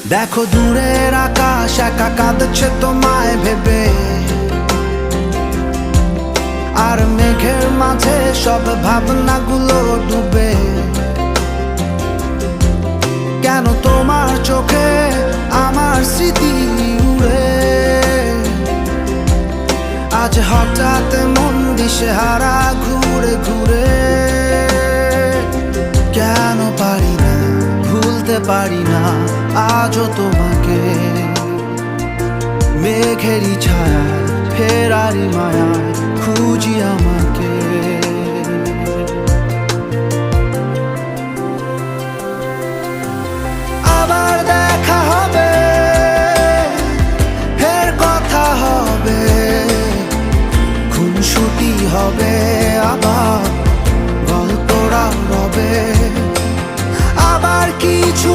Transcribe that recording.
দেখো দূরের আকাশ একা কাঁদছে তোমায় ভেবে, আর মেঘের মাঝে সব ভাবনাগুলো ডুবে। কেন তোমার চোখে আমার স্মৃতি উড়ে, আজ হঠাৎ মন দিশেহারা ঘুরে ঘুরে। কেন পারি না ভুলতে পারি না আজও তোমাকে, মেঘেরই ছায়া ফেরারি মায়া খুঁজি আমাকে। আবার দেখা হবে, ফের কথা হবে, খুনসুটি হবে, আবার গল্পরা রবে, আবার কিছু